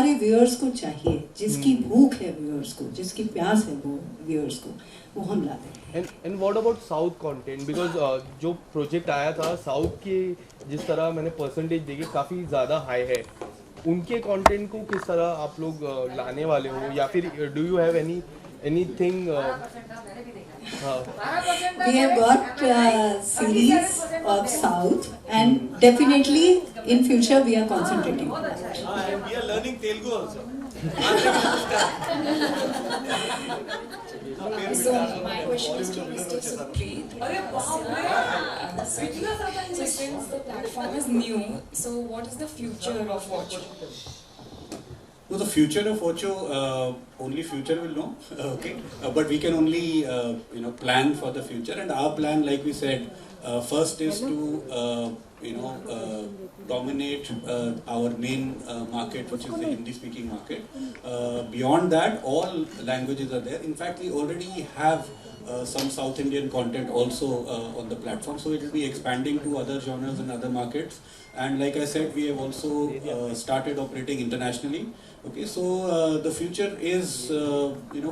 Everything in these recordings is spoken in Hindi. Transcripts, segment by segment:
हमारे व्यूअर्स को चाहिए, जिसकी भूख है व्यूअर्स को, जिसकी प्यास है वो व्यूअर्स को, वो हम लाते हैं। And what about South content? Because जो प्रोजेक्ट आया था साउथ के, जिस तरह मैंने परसेंटेज देखी काफ़ी ज़्यादा हाई है, उनके कंटेंट को किस तरह आप लोग लाने वाले हो, या फिर do you have anything? We have got series of South, and definitely in future we are concentrating on that. And we are learning Telugu also. So my question is to Mr. Supreet. So since the platform is new, so what is the future of Vocho? No, the future of Vocho, only future will know. Okay, but we can only plan for the future, and our plan, like we said, first is to dominate our main market, which is the Hindi-speaking market. Beyond that, all languages are there. In fact, we already have some South Indian content also on the platform, so it will be expanding to other genres and other markets. And like I said, we have also started operating internationally. Okay, so the future is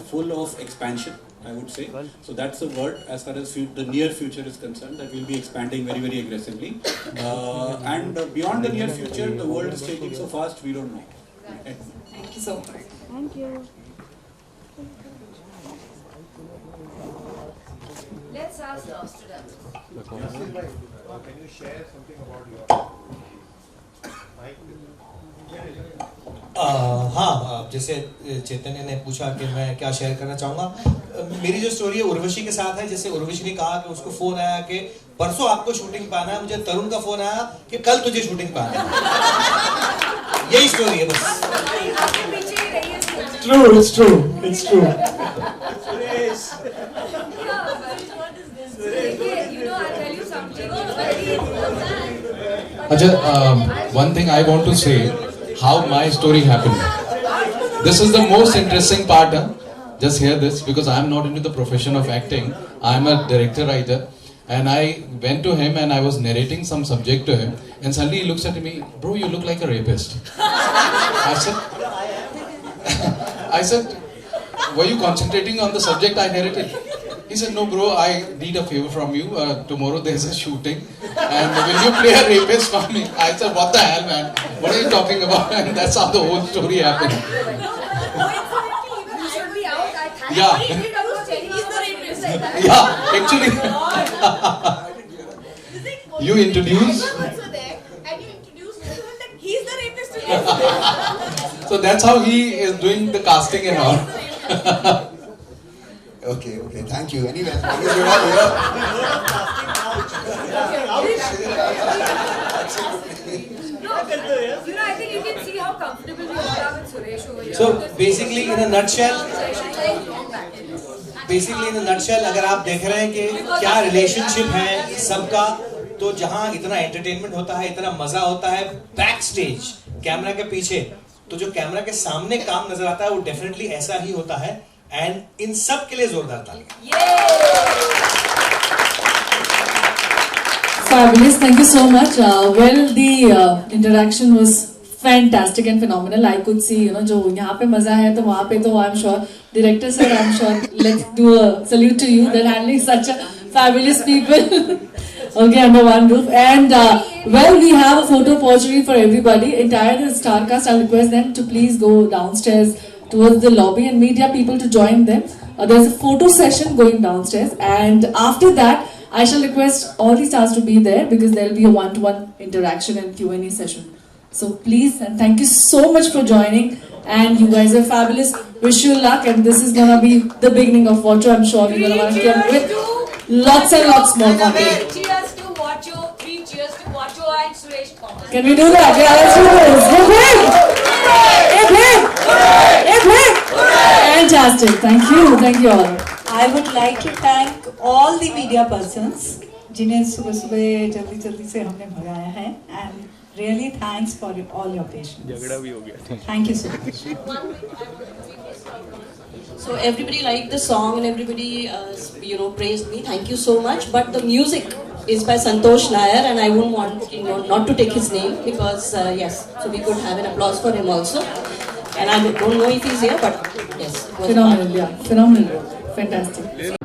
full of expansion, I would say. So that's the word as far as the near future is concerned, that we'll be expanding very, very aggressively. And beyond the near future, the world is changing so fast, we don't know. Okay. Thank you so much. Thank you. Let's ask Nostradamus. Can you share something about your हाँ, जैसे चैतन्य ने पूछा कि मैं क्या शेयर करना चाहूँगा, मेरी जो स्टोरी है उर्वशी के साथ है। जैसे उर्वशी ने कहा कि उसको फोन आया कि परसों आपको शूटिंग पे आना है, मुझे तरुण का फोन आया कि कल तुझे शूटिंग पे आना है। यही स्टोरी है बस। It's true. Ajay, one thing I want to say, how my story happened. This is the most interesting part. Just hear this, because I am not into the profession of acting. I am a director writer, and I went to him and I was narrating some subject to him, and suddenly he looks at me, bro, you look like a rapist. I said, were you concentrating on the subject I narrated? He said, no bro, I need a favor from you. Tomorrow there's a shooting, and will you play a rapist for me? I said, what the hell, man? What are you talking about? And that's how the whole story happened. Yeah. Yeah, actually. You introduce. So that's how he is doing the casting and all. Okay, thank you. Anyway, as long as you're all here. I think you can see how comfortable you are with Suresh over here. So basically in a nutshell, अगर आप देख रहे हैं कि क्या रिलेशनशिप है सबका, तो जहाँ इतना एंटरटेनमेंट होता है, इतना मजा होता है बैक स्टेज कैमरा के पीछे, तो जो कैमरा के सामने काम नजर आता है वो डेफिनेटली ऐसा ही होता है। एंड इन सब के लिए जोरदार तालियां। Fabulous, thank you so much. Well, the interaction was fantastic and phenomenal. I could see, जो यहाँ पे मजा है तो वहाँ पे तो I'm sure director sir, I'm sure let's do a salute to you that handling such a fabulous people. Okay, under one roof. And well, we have a photo opportunity for everybody. Entire star cast, I'll request them to please go downstairs towards the lobby and media people to join them. There's a photo session going downstairs, and after that I shall request all the stars to be there because there will be a one-to-one interaction and Q&A session. So please, and thank you so much for joining, and you guys are fabulous. Wish you luck, and this is gonna be the beginning of Vocho. I'm sure we're gonna want to get with lots and lots more content. Cheers to Vocho, 3 cheers to Vocho and Suresh Thomas. Can we do that? Yeah, let's do this. Hip hip! Fantastic. Thank you all. I would like to thank all the media persons जिन्हें सुबह जल्दी से हमने भगाया है, and really thanks for all your patience. झगड़ा भी हो गया। Thank you so much. So everybody liked the song and everybody praised me. Thank you so much. But the music is by Santosh Nair, and I wouldn't want not to take his name because yes, so we could have an applause for him also. And I don't know if he's here, but yes, it was Phenomenal, yeah, phenomenal, fantastic.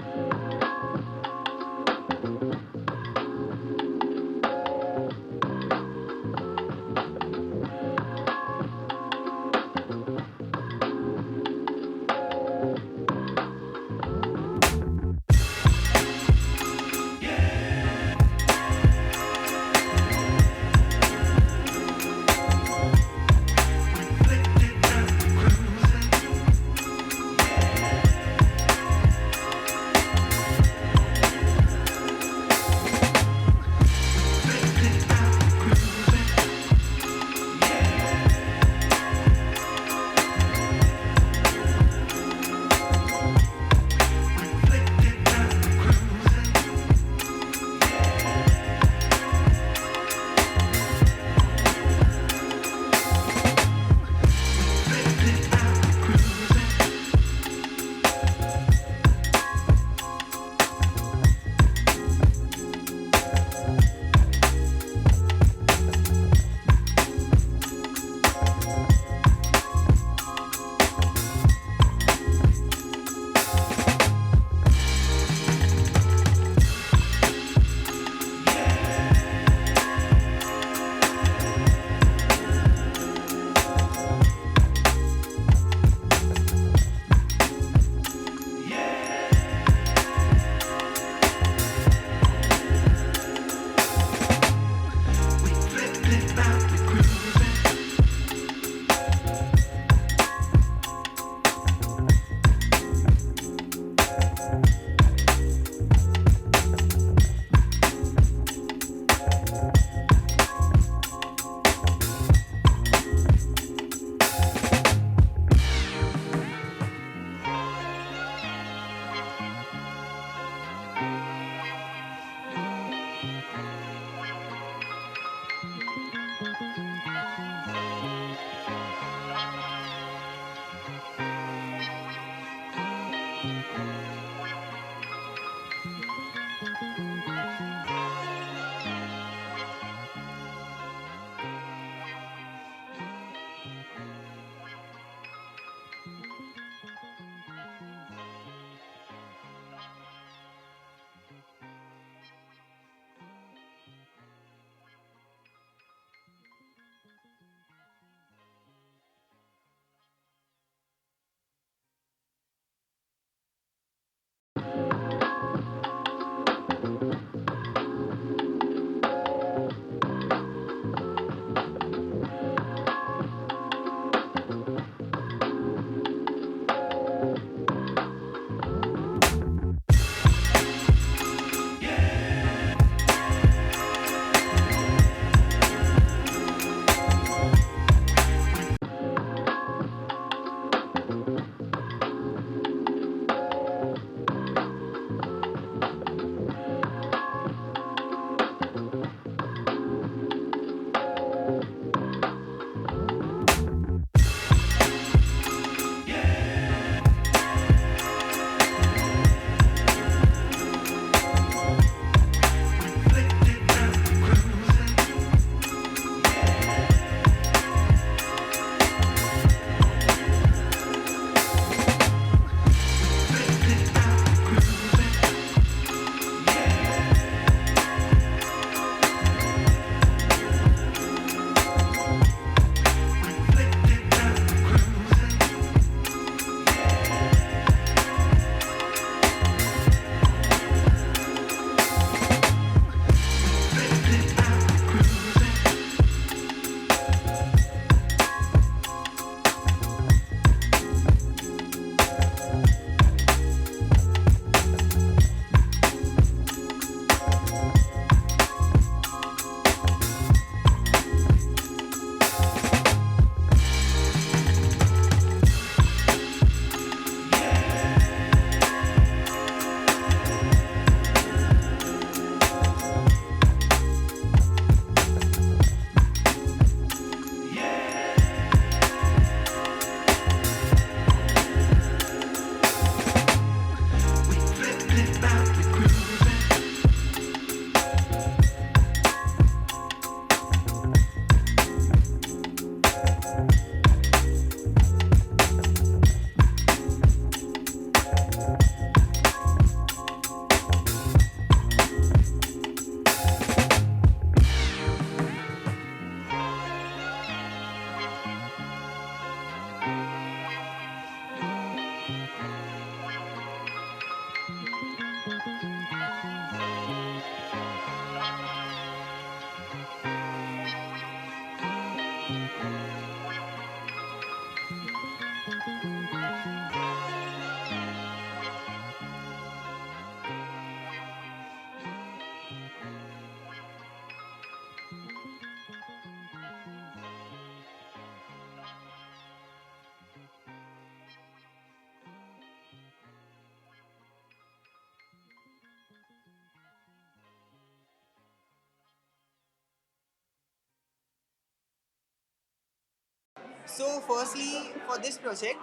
So, firstly, for this project,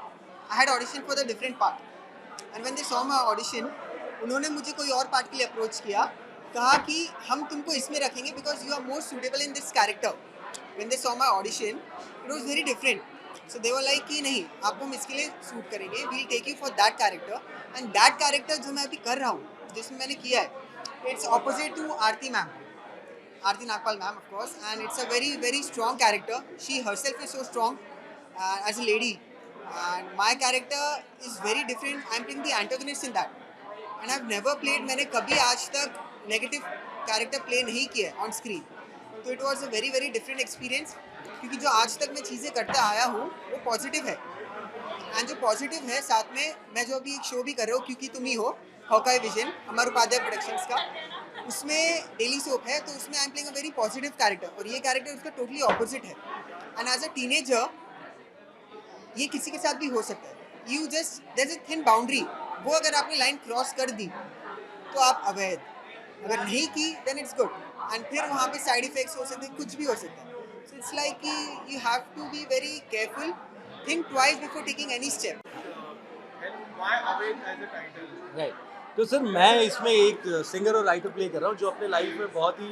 I had auditioned for the different part. And when they saw my audition, उन्होंने मुझे कोई और पार्ट के लिए अप्रोच किया, कहा कि हम तुमको इसमें रखेंगे because you are more suitable in this character. When they saw my audition, it was very different. So they were like कि नहीं, आपको हम इसके लिए सूट करेंगे, we'll take you for that character. And that character जो मैं अभी कर रहा हूँ, जिसमें मैंने किया है, it's opposite to Aarti ma'am. Aarti Nagpal ma'am, of course, and it's a very, very strong character. She herself is so strong as a lady, and my character is very different. I'm playing the antagonist in that, and I've never played. मैंने कभी आज तक negative character play नहीं किया on screen. तो it was a very, very different experience. क्योंकि जो आज तक मैं चीज़ें करता आया हूँ, वो positive है. एंड जो पॉजिटिव है, साथ में मैं जो अभी एक शो भी कर रहा हूँ क्योंकि तुम ही हो, Hawkeye Vision, Amar Upadhyay productions का, उसमें डेली सोप है, तो उसमें I am playing a very positive character, और ये कैरेक्टर उसका टोटली ऑपोजिट है. एंड एज अ टीनेजर ये किसी के साथ भी हो सकता है. You just there is a thin boundary, वो अगर आपने लाइन क्रॉस कर दी तो आप अवैध, अगर नहीं की देन इट्स गुड. एंड फिर वहाँ पे साइड इफेक्ट्स हो सकते हैं, कुछ भी हो सकता है. सो इट्स लाइक कि you have to be very careful, think twice before taking any step. Why Aved as a title? Right. तो सर मैं इसमें एक सिंगर और राइटर प्ले कर रहा हूँ जो अपने लाइफ में बहुत ही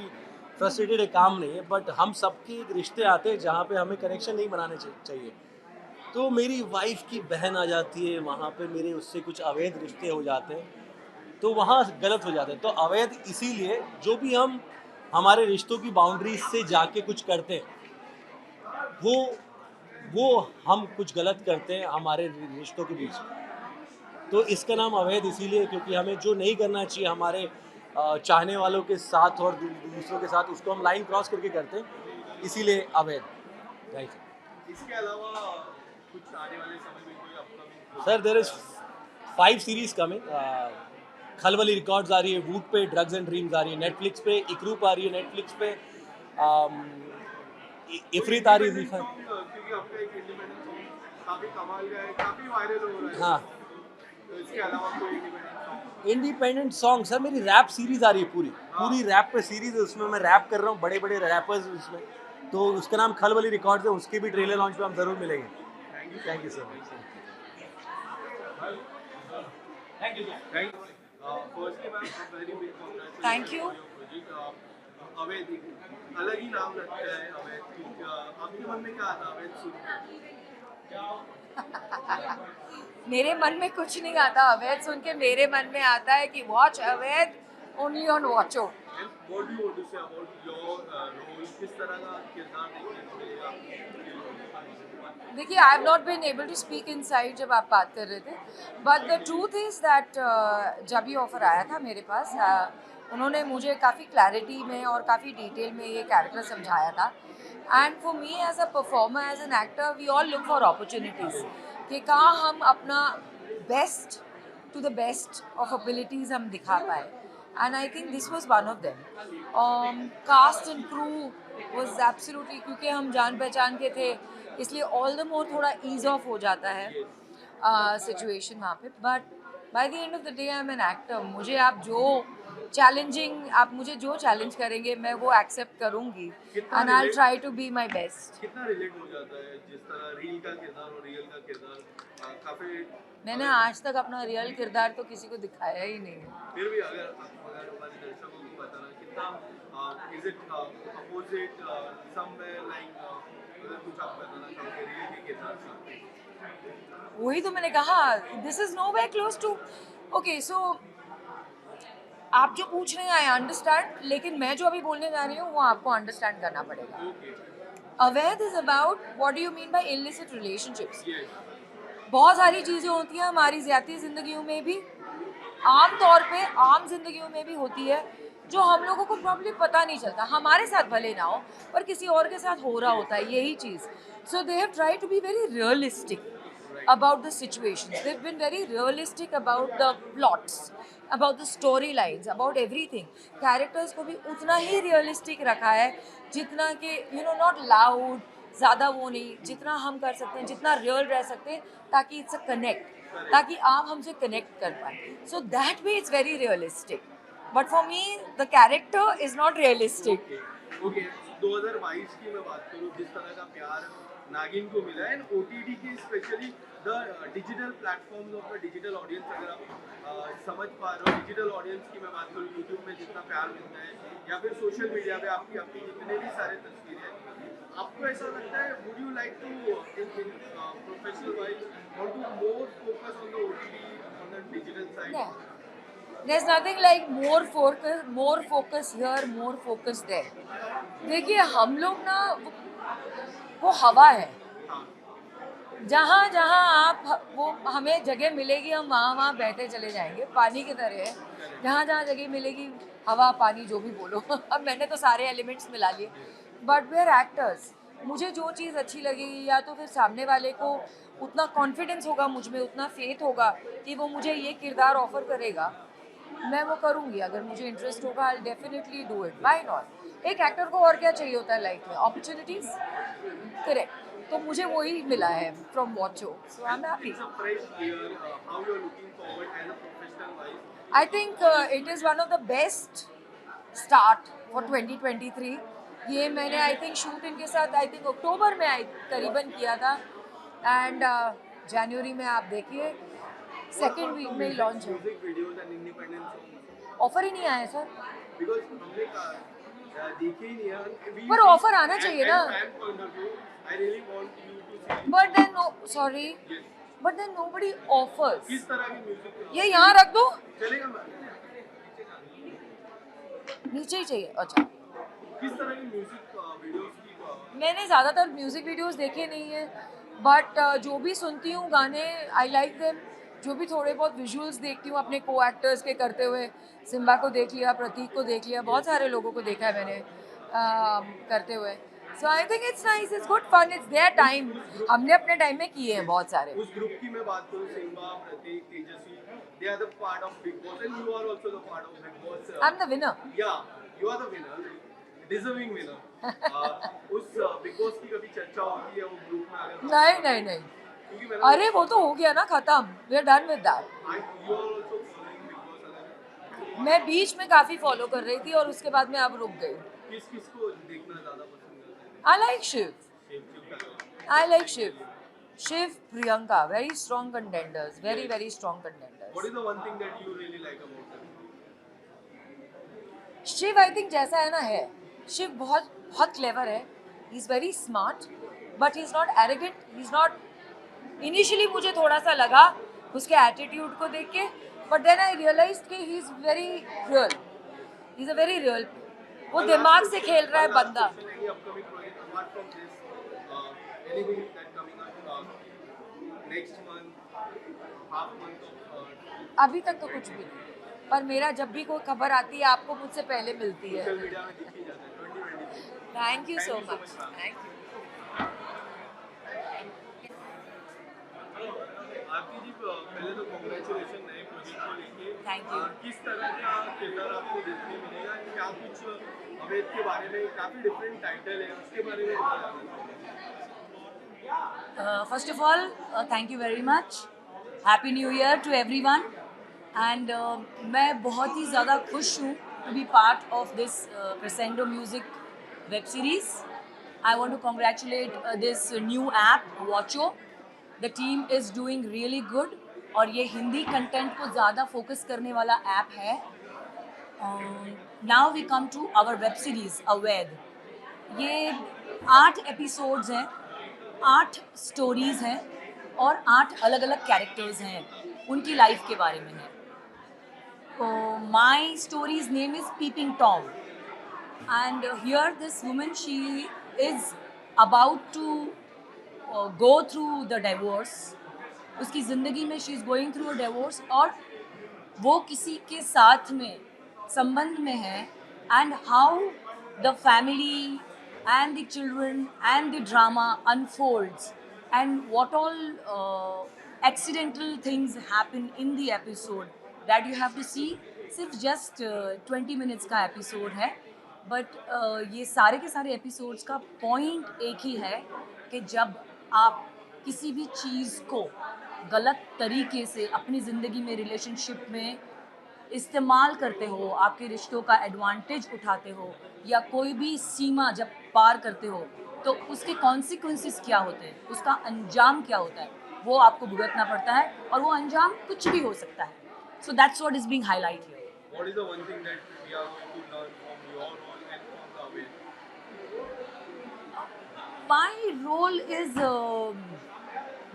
फ्रस्ट्रेटेड है, काम नहीं है, बट हम सबके एक रिश्ते आते हैं जहाँ पे हमें कनेक्शन नहीं बनाने चाहिए. तो मेरी वाइफ की बहन आ जाती है, वहाँ पे मेरे उससे कुछ अवैध रिश्ते हो जाते हैं, तो वहाँ गलत हो जाते हैं. तो अवैध इसीलिए जो भी हम हमारे रिश्तों की बाउंड्रीज से जाके कुछ करते हैं, वो हम कुछ गलत करते हैं हमारे रिश्तों के बीच. तो इसका नाम अवैध इसीलिए क्योंकि हमें जो नहीं करना चाहिए हमारे चाहने वालों के साथ और दूसरों के साथ, उसको हम लाइन क्रॉस करके करते हैं, इसीलिए अवैध. राइट. इसके अलावा कुछ आने वाले समय में कोई upcoming? Sir there is 5 series coming. Khalbali Records आ रही है, वूट पे ड्रग्स एंड ड्रीम्स आ रही है, नेटफ्लिक्स पे इकरूप आ रही है, नेटफ्लिक्स पे इफरीत आ रही है. क्योंकि आपका एक इंडिपेंडेंट सॉन्ग काफी कमाल का है, काफी वायरल हो रहा है. हाँ. तो इसके अलावा कोई इंडिपेंडेंट सॉन्ग सर, मेरी रैप सीरीज आ रही है, पूरी रैप पे सीरीज है, उसमें मैं रैप कर रहा हूँ, बड़े बड़े रैपर्स उसमें. तो उसका नाम खलबली रिकॉर्ड्स है, उसके भी ट्रेलर लॉन्च पे हम जरूर मिलेंगे. Thank you sir. Thank you. अवैध अलग ही नाम रखता है अवैध. आपके मन में क्या आता है अवैध सुन के? मेरे मन में कुछ नहीं आता अवैध सुन के. मेरे मन में आता है कि वॉच अवैध only on Watcho. What do you want to say about your role? किस तरह का किरदार देखने को मिलेगा? देखिए, I have not been able to speak inside जब आप बात कर रहे थे, but the truth is that जब ये ऑफ़र आया था मेरे पास, उन्होंने मुझे काफ़ी क्लैरिटी में और काफ़ी डिटेल में ये कैरेक्टर समझाया था. And for me as a performer, as an actor, we all look for opportunities कि कहाँ हम अपना best to the best of abilities हम दिखा पाए. And I think this was one of them. Cast and crew was absolutely, क्योंकि हम जान पहचान के थे, इसलिए ऑल द मोर थोड़ा ईज ऑफ हो जाता है सिचुएशन वहाँ पे. But by the end of the day I am an actor. मुझे आप मुझे जो चैलेंज करेंगे मैं वो एक्सेप्ट करूँगी, and I will try to be my best. कितना रिलेट हो जाता है जिस तरह रील का किरदार और रियल का किरदार? काफी मैंने आज तक अपना रियल किरदार तो किसी को दिखाया ही नहीं है. फिर भी अगर हमारे दर्शकों को बताना कितना is it opposite somewhere like, अगर कुछ आप बताना चाहोगे रियल के किरदार से? वही तो मैंने कहा, this is nowhere close to. Okay, so आप जो पूछ रहे हैं आई अंडरस्टैंड, लेकिन मैं जो अभी बोलने जा रही हूँ वो आपको अंडरस्टैंड करना पड़ेगा. अवैध is about what do you mean by illicit relationships. बहुत सारी चीज़ें होती हैं हमारी ज़्यादती ज़िंदगियों में भी, आम तौर पे आम जिंदगियों में भी होती है, जो हम लोगों को प्रॉब्लम पता नहीं चलता, हमारे साथ भले ना हो पर किसी और के साथ हो रहा होता है यही चीज़. So they have try to be very realistic about the situations. They've been very realistic about the plots, about the storylines, about everything. Characters को भी उतना ही realistic रखा है जितना कि not loud, ज़्यादा वो नहीं, जितना हम कर सकते हैं, जितना real रह सकते हैं ताकि it's a connect, ताकि आप हमसे connect कर पाए. So that way it's very realistic. But for me the character is not realistic. Okay. 2022 की मैं बात करूँ, जिस तरह का प्यार नागिन को मिला है, OTT के specially the digital platforms of the digital audience, अगर आप समझ पा रहे हो, डिजिटल ऑडियंस की मैं बात करूँ, यूट्यूब में जितना प्यार मिलता है या फिर सोशल मीडिया पे आपकी अपनी जितने भी सारे तस्वीरें हैं, आपको ऐसा लगता है would you like to in professional wise want to more focus on the OTT on the digital side? There's nothing like more focus here, more focus there. देखिए हम लोग ना वो हवा है, जहाँ जहाँ आप वो हमें जगह मिलेगी हम वहाँ वहाँ बहते चले जाएंगे, पानी की तरह है. जहाँ जहाँ जगह मिलेगी, हवा पानी जो भी बोलो अब मैंने तो सारे एलिमेंट्स मिला लिए. But we are actors. मुझे जो चीज़ अच्छी लगेगी या तो फिर सामने वाले को उतना कॉन्फिडेंस होगा मुझ में, उतना फेथ होगा कि वो मुझे ये किरदार ऑफर करेगा, मैं वो करूँगी. अगर मुझे इंटरेस्ट होगा I definitely do it. Why not? एक एक्टर को और क्या चाहिए होता है लाइफ में? अपॉर्चुनिटीज. करेक्ट. तो मुझे वही मिला है from Watcho. So I am happy. I think it is one of the best start for 2023. ये मैंने आई थिंक शूट इनके साथ आई थिंक अक्टूबर में करीबन किया था एंड जनवरी में आप देखिए सेकेंड वीक में ही लॉन्च है. ऑफर ही नहीं आया सर, पर ऑफर आना चाहिए ना. But then no, sorry, but then nobody offers. ये यहाँ रख दो, नीचे ही चाहिए. अच्छा, किस तरह की म्यूजिक वीडियोस की? मैंने ज़्यादातर म्यूजिक वीडियोस देखे नहीं है, बट जो भी सुनती हूँ गाने आई लाइक देम. जो भी थोड़े बहुत विजुअल्स देखती हूँ अपने को एक्टर्स के करते हुए, सिम्बा को देख लिया, प्रतीक को देख लिया, बहुत सारे लोगों को देखा है मैंने करते हुए. So I think it's nice, it's good fun, it's their time. हमने अपने टाइम में किए हैं बहुत सारे. उस ग्रुप की मैं बात करूँ, Simba, Prateek, Tejasswi, they are the part of Big Boss and you are also the part of Big Boss. I'm the winner. Yeah, you are the winner, deserving winner. उस Big Boss की कभी चर्चा होती है वो ग्रुप में? अगर नहीं नहीं नहीं, अरे वो तो हो गया ना खत्म. We are done with that. मैं बीच में काफी फॉलो कर रही थी और उसके बाद मैं अब रुक गई. किस को देखना ज्यादा पसंद है? I like Shiv. I like Shiv. Shiv, Priyanka, very strong contenders, very strong contenders. What is the one thing that you really like about them? Shiv I think जैसा है ना है. शिव बहुत क्लेवर है. He is very smart but he is not arrogant. He is not. Initially मुझे थोड़ा सा लगा उसके एटीट्यूड को देख के, बट देन आई रियलाइज्ड कि ही is very real. He is a very real. वो दिमाग से खेल रहा है बंदा. अभी तक तो कुछ भी नहीं, पर मेरा जब भी कोई खबर आती है आपको मुझसे पहले मिलती है. Thank you so much. Thank you. आपकी जी पहले तो कांग्रेचुलेशन नए प्रोजेक्ट को लेके. Thank you. किस तरह का किरदार आपको देखने मिलेगा? क्या कुछ अवैध के बारे में, काफ़ी डिफरेंट टाइटल है, उसके बारे में first of all thank you very much. Happy new year to everyone. And मैं बहुत ही ज़्यादा खुश हूँ to be part of this crescendo music web series. I want to congratulate this new app Watcho. The team is doing really good और ये हिंदी कंटेंट को ज़्यादा फोकस करने वाला ऐप है. Now we come to our web series Avaidh. ये 8 एपिसोड्स हैं, 8 स्टोरीज़ हैं और 8 अलग अलग कैरेक्टर्स हैं, उनकी लाइफ के बारे में है. My stories name is peeping Tom and here this woman she is about to go through the divorce. उसकी ज़िंदगी में she is going through a divorce और वो किसी के साथ में संबंध में है and how the family and the children and the drama unfolds, and what all accidental things happen in the episode that you have to see. सिर्फ जस्ट 20 मिनट्स का एपिसोड है, बट ये सारे के सारे एपिसोड्स का पॉइंट एक ही है कि जब आप किसी भी चीज़ को गलत तरीके से अपनी ज़िंदगी में, रिलेशनशिप में इस्तेमाल करते हो, आपके रिश्तों का एडवांटेज उठाते हो, या कोई भी सीमा जब पार करते हो, तो उसके कॉन्सिक्वेंसेस क्या होते हैं, उसका अंजाम क्या होता है, वो आपको भुगतना पड़ता है, और वो अंजाम कुछ भी हो सकता है. So that's what is being highlighted here. What is the one thing that we are going to learn from your role and from the Aware? My role is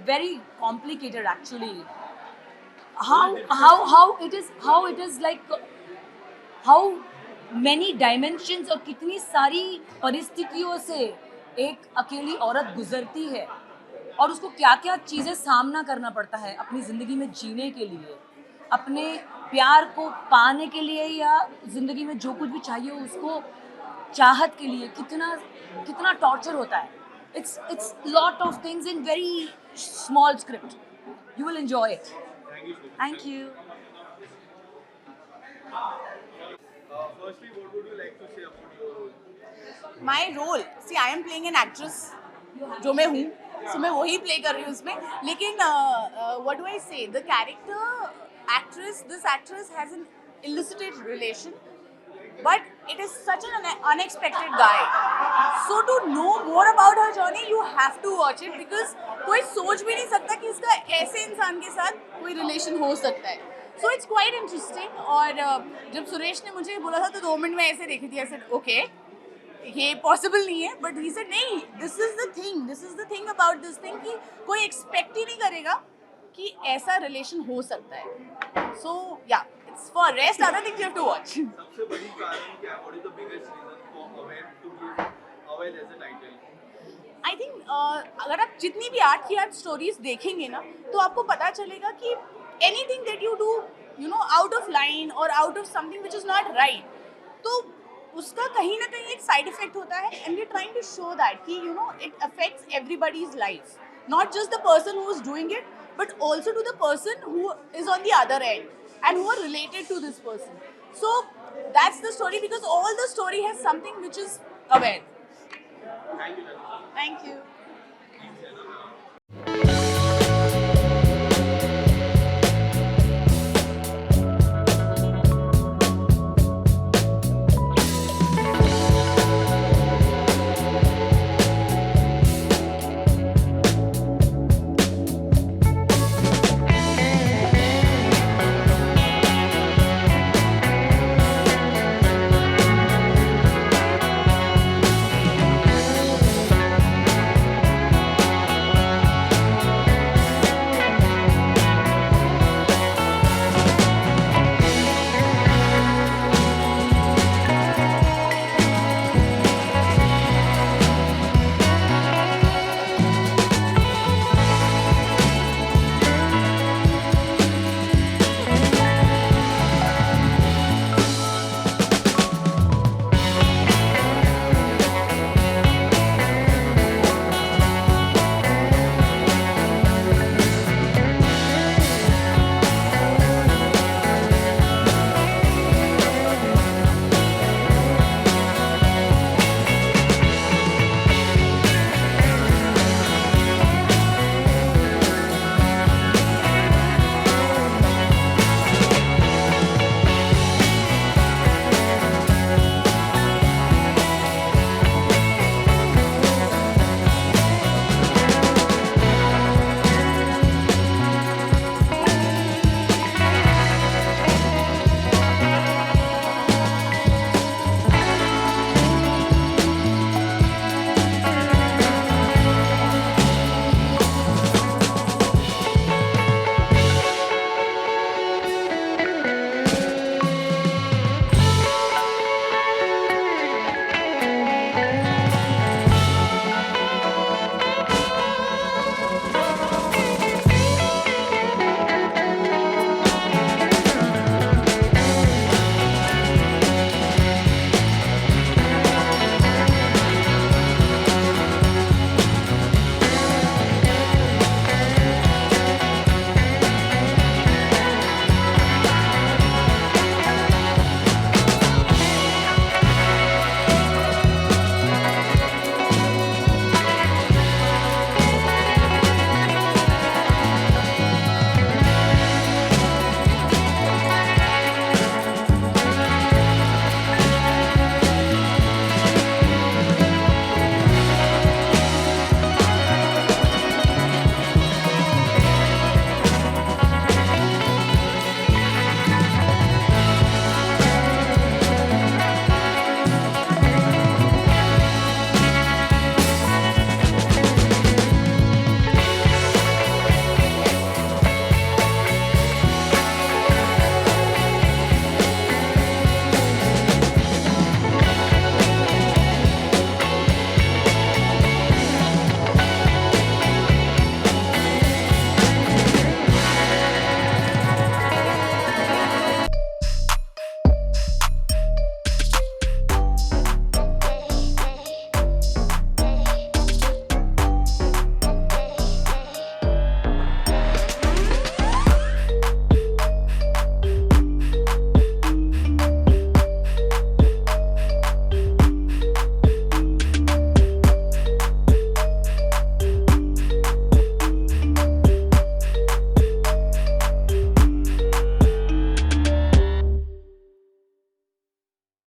very complicated actually. How it is like how many dimensions और कितनी सारी परिस्थितियों से एक अकेली औरत गुजरती है, और उसको क्या क्या चीज़ें सामना करना पड़ता है अपनी ज़िंदगी में जीने के लिए, अपने प्यार को पाने के लिए, या ज़िंदगी में जो कुछ भी चाहिए उसको चाहत के लिए कितना टॉर्चर होता है. It's lot of things in very small script. You will enjoy it. Thank you. Firstly, what would you like to say about your role? My role, see, I am playing an actress, जो मैं हूँ, so मैं वही play कर रही हूँ उसमें. लेकिन what do I say? The character this actress has an illicit relation, but it is such an unexpected guy. So to know more about her journey, you have to watch it, because कोई सोच भी नहीं सकता कि इसका ऐसे इंसान के साथ कोई relation हो सकता है. So it's quite interesting. और जब सुरेश ने मुझे बोला था तो 2 मिनट में ऐसे देखी थी, I said okay, ये possible नहीं है, but he said नहीं, this is the thing about this thing कि कोई expect ही नहीं करेगा कि ऐसा relation हो सकता है. So yeah, it's for rest other things you have to watch. सबसे बड़ी कारण क्या है? What is the biggest reason for Aware to give Aware as a title? I think अगर आप जितनी भी आर्ट की आर्ट स्टोरीज देखेंगे ना, तो आपको पता चलेगा कि anything that you do, you know, out of line or out of something which is not right, तो उसका कहीं ना कहीं एक साइड इफेक्ट होता है. And we're trying to show that कि you know it affects everybody's life, not just the person who is doing it, but also to the person who is on the other end and who are related to this person. So that's the story, because all the story has something which is aware. Thank you. Thank you.